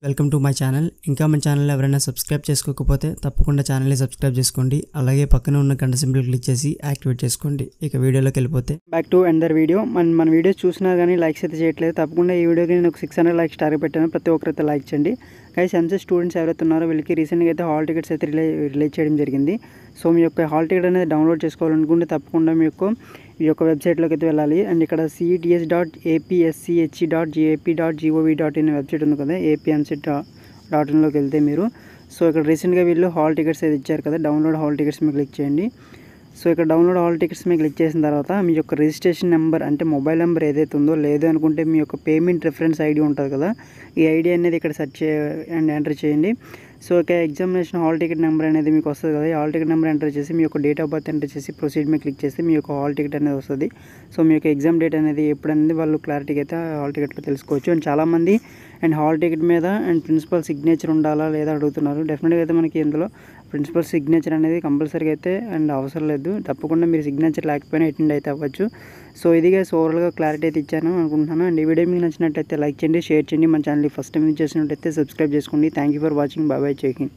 Welcome to my channel. ఇంకా మన channel ఎవరైనా సబ్స్క్రైబ్ చేసుకోకపోతే తప్పకుండా ఛానల్ని సబ్స్క్రైబ్ చేసుకోండి. అలాగే పక్కన ఉన్న గంట సింబల్ క్లిక్ చేసి యాక్టివేట్ చేసుకోండి. ఇక వీడియోలోకి వెళ్ళిపోతే బ్యాక్ టు అండర్ వీడియో. మన వీడియోస్ చూసినా కానీ లైక్స్ అయితే చేయట్లేదు. తప్పకుండా ఈ వీడియోకి నేను ఒక 600 లైక్స్ టార్గెట్ పెట్టాను. ప్రతి ఒక్కరైతే లైక్ చేయండి. గైస్, ఎంసెట్ స్టూడెంట్స్ ఎవరైతే ఉన్నారో వీళ్ళకి రీసెంట్గా అయితే హాల్ టికెట్స్ అయితే రిలీజ్ చేయడం జరిగింది. సో మీ యొక్క హాల్ టికెట్ అనేది డౌన్లోడ్ చేసుకోవాలనుకుంటే తప్పకుండా మీకు ఈ యొక్క వెబ్సైట్లోకి అయితే వెళ్ళాలి. అండ్ ఇక్కడ CETS.APSCHE.GAP.GOV.in వెబ్సైట్ ఉంది కదా, APMCET.in వెళ్తే మీరు సో ఇక్కడ రీసెంట్గా వీళ్ళు హాల్ టికెట్స్ అయితే ఇచ్చారు కదా, డౌన్లోడ్ హాల్ టికెట్స్ మీద క్లిక్ చేయండి. సో ఇక్కడ డౌన్లోడ్ హాల్ టికెట్స్ మీద క్లిక్ చేసిన తర్వాత మీ యొక్క రిజిస్ట్రేషన్ నెంబర్ అంటే మొబైల్ నెంబర్ ఏదైతే ఉందో, లేదు అనుకుంటే మీ యొక్క పేమెంట్ రిఫరెన్స్ ఐడి ఉంటుంది కదా, ఈ ఐడి అనేది ఇక్కడ సెర్చ్ అండ్ ఎంటర్ చేయండి. సో ఇక ఎగ్జామినేషన్ హాల్ టికెట్ నెంబర్ అనేది మీకు వస్తుంది కదా, ఈ హాల్ టికెట్ నెంబర్ ఎంటర్ చేసి మీ యొక్క డేట్ ఆఫ్ బర్త్ ఎంటర్ చేసి ప్రొసీడ్ మీద క్లిక్ చేస్తే మీ యొక్క హాల్ టికెట్ అనేది వస్తుంది. సో మీ యొక్క ఎగ్జామ్ డేట్ అనేది ఎప్పుడు అనేది వాళ్ళు క్లారిటీగా అయితే హాల్ టికెట్లో తెలుసుకోవచ్చు. అండ్ చాలామంది అండ్ హాల్ టికెట్ మీద అండ్ ప్రిన్సిపల్ సిగ్నేచర్ ఉండాలా లేదా అడుగుతున్నారు. డెఫినెట్గా అయితే మనకి ఇందులో ప్రిన్సిపల్ సిగ్నేచర్ అనేది కంపల్సరీగా అయితే అండ్ అవసరం లేదు. తప్పకుండా మీరు సిగ్నేచర్ లేకపోయినా అటెండ్ అయితే అవ్వచ్చు. సో ఇదిగా ఓవరాల్గా క్లారిటీ అయితే ఇచ్చాను అనుకుంటున్నాను. అండ్ ఈ వీడియో మీకు నచ్చినట్టయితే లైక్ చేయండి, షేర్ చేయండి. మన ఛానల్ని ఫస్ట్ టైం చేసినట్టయితే సబ్స్క్రైబ్ చేసుకోండి. Thank you for watching. Bye bye, Jai Hind.